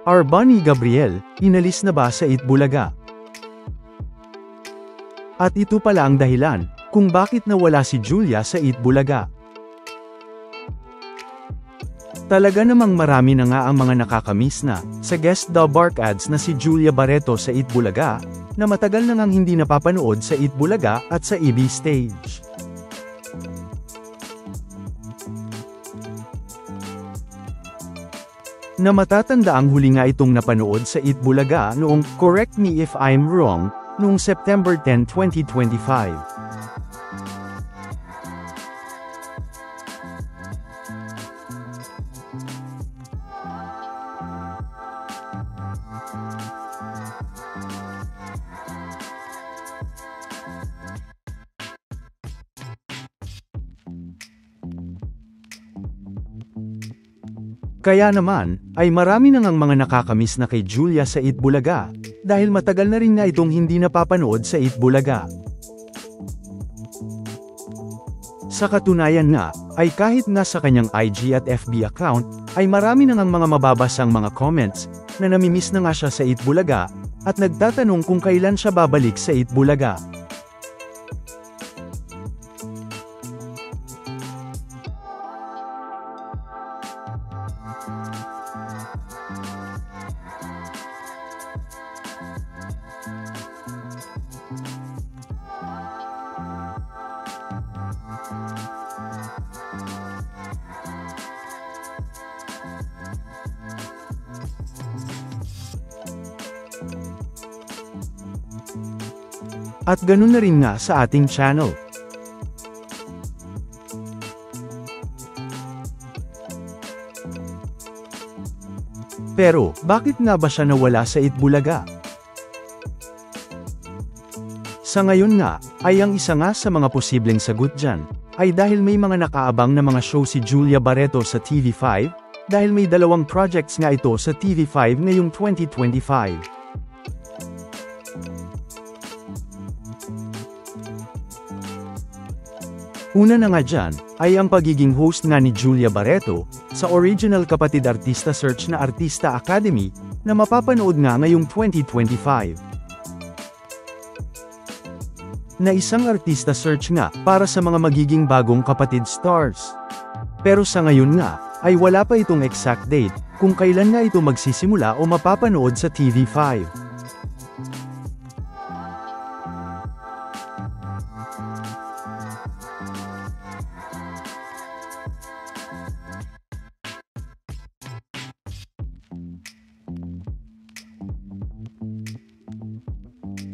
Arbani Gabriel, inalis na ba sa Itbulaga? At ito pala ang dahilan, kung bakit nawala si Julia sa Itbulaga. Talaga namang marami na nga ang mga nakakamiss na, sa guest The Bark ads na si Julia Barreto sa Itbulaga, na matagal na ngang hindi napapanood sa Itbulaga at sa EB Stage. Na matatanda ang huli nga itong napanood sa Itbulaga noong Correct Me If I'm Wrong, noong September 10, 2025. Kaya naman, ay marami na ngang mga nakakamiss na kay Julia sa Itbulaga, dahil matagal na rin nga itong hindi napapanood sa Itbulaga. Sa katunayan nga, ay kahit nga sa kanyang IG at FB account, ay marami na ngang mga mababasang mga comments, na namimiss na nga siya sa Itbulaga, at nagtatanong kung kailan siya babalik sa Itbulaga. At ganun na rin nga sa ating channel. Pero, bakit nga ba siya nawala sa Itbulaga? Sa ngayon nga, ay ang isa nga sa mga posibleng sagot dyan, ay dahil may mga nakaabang na mga show si Julia Barreto sa TV5, dahil may dalawang projects nga ito sa TV5 ngayong 2025. Una na nga dyan, ay ang pagiging host nga ni Julia Barreto, sa original kapatid artista search na Artista Academy, na mapapanood nga ngayong 2025. Na isang artista search nga, para sa mga magiging bagong kapatid stars. Pero sa ngayon nga, ay wala pa itong exact date, kung kailan nga ito magsisimula o mapapanood sa TV5.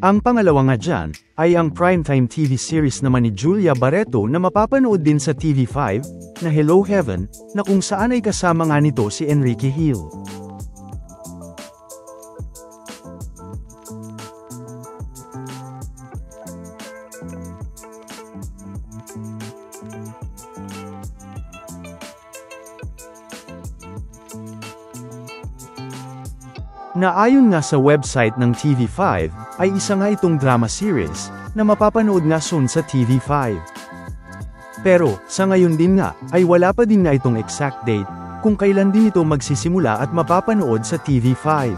Ang pangalawa nga dyan, ay ang primetime TV series naman ni Julia Barreto na mapapanood din sa TV5, na Hello Heaven, na kung saan ay kasama nga nito si Enrique Hill. Na ayon nga sa website ng TV5, ay isa nga itong drama series, na mapapanood nga soon sa TV5. Pero, sa ngayon din nga, ay wala pa din nga itong exact date, kung kailan din ito magsisimula at mapapanood sa TV5.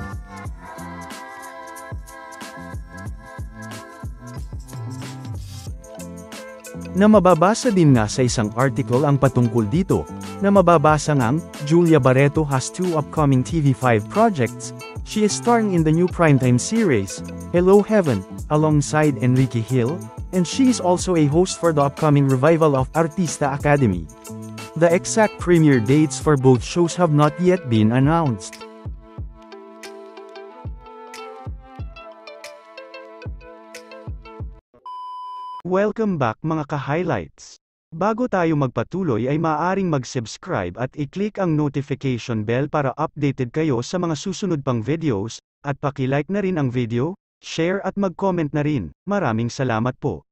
Na mababasa din nga sa isang article ang patungkol dito, na mababasa ngang, Julia Barreto has 2 upcoming TV5 projects. She is starring in the new primetime series, Hello Heaven, alongside Enrique Hill, and she is also a host for the upcoming revival of Artista Academy. The exact premiere dates for both shows have not yet been announced. Welcome back mga ka-highlights! Bago tayo magpatuloy ay maaaring mag-subscribe at i-click ang notification bell para updated kayo sa mga susunod pang videos, at paki-like na rin ang video, share at mag-comment na rin. Maraming salamat po.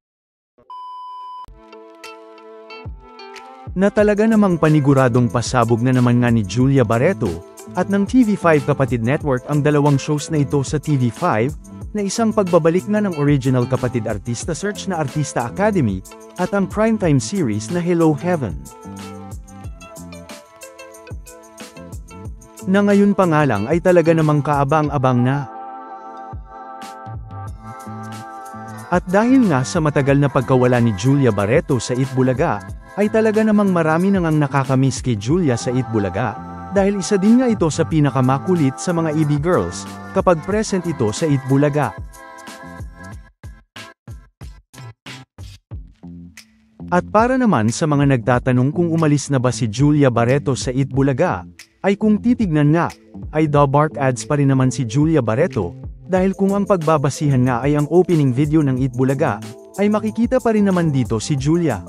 Na talaga namang paniguradong pasabog na naman nga ni Julia Barreto, at ng TV5 Kapatid Network ang dalawang shows na ito sa TV5, na isang pagbabalik na ng original kapatid artista search na Artista Academy, at ang primetime series na Hello Heaven. Na ngayon pa nga lang ay talaga namang kaabang-abang na. At dahil nga sa matagal na pagkawala ni Julia Barreto sa Itbulaga, ay talaga namang marami nang nakakamiss kay Julia sa Itbulaga, dahil isa din nga ito sa pinakamakulit sa mga EB girls, kapag present ito sa Itbulaga. At para naman sa mga nagtatanong kung umalis na ba si Julia Barreto sa Itbulaga, ay kung titignan nga, ay Dabark ads pa rin naman si Julia Barreto, dahil kung ang pagbabasihan nga ay ang opening video ng Itbulaga, ay makikita pa rin naman dito si Julia.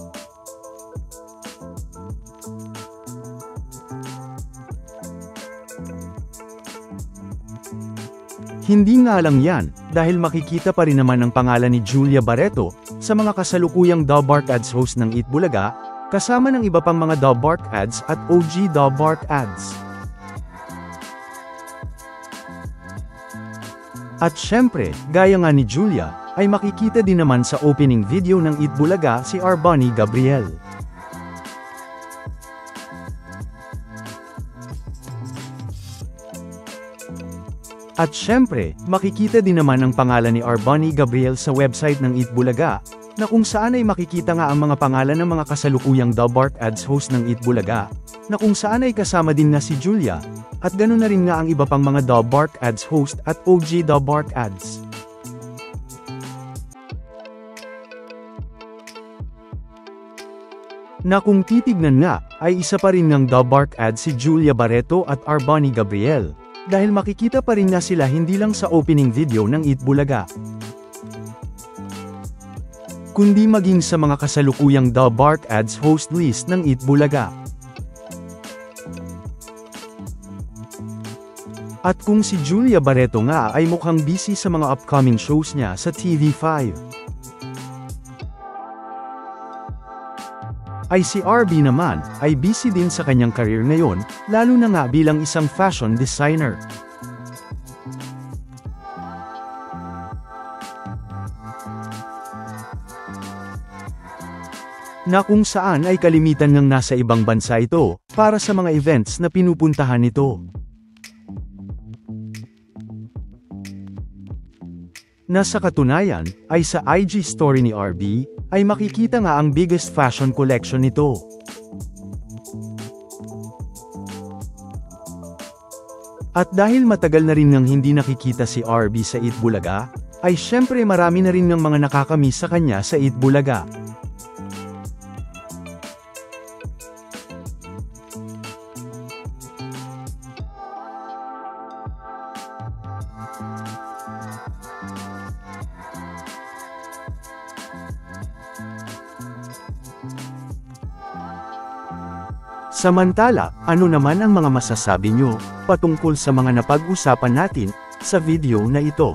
Hindi nga lang yan, dahil makikita pa rin naman ang pangalan ni Julia Barreto, sa mga kasalukuyang Dabark ads host ng Itbulaga, kasama ng iba pang mga Dabark ads at OG Dabark ads. At syempre, gaya nga ni Julia, ay makikita din naman sa opening video ng Itbulaga si Arbonnie Gabriel. At syempre, makikita din naman ang pangalan ni Arbonnie Gabriel sa website ng Itbulaga, na kung saan ay makikita nga ang mga pangalan ng mga kasalukuyang Dabark ads host ng Itbulaga, na kung saan ay kasama din na si Julia, at ganoon na rin nga ang iba pang mga Dabark ads host at OG Dabark ads. Na kung titignan nga, ay isa pa rin ng Dabark ads si Julia Barreto at Arbonnie Gabriel, dahil makikita pa rin nga sila hindi lang sa opening video ng Itbulaga, kundi maging sa mga kasalukuyang Dabark ads host list ng Itbulaga. At kung si Julia Barreto nga ay mukhang busy sa mga upcoming shows niya sa TV5, ay si RB naman, ay busy din sa kanyang career ngayon, lalo na nga bilang isang fashion designer. Na kung saan ay kalimitan ngang nasa ibang bansa ito, para sa mga events na pinupuntahan nito. Na sa katunayan, ay sa IG story ni RB, ay makikita nga ang biggest fashion collection nito. At dahil matagal na rin nang hindi nakikita si RB sa Itbulaga, ay syempre marami na rin ng mga nakakamiss sa kanya sa Itbulaga. Samantala, ano naman ang mga masasabi nyo patungkol sa mga napag-usapan natin sa video na ito?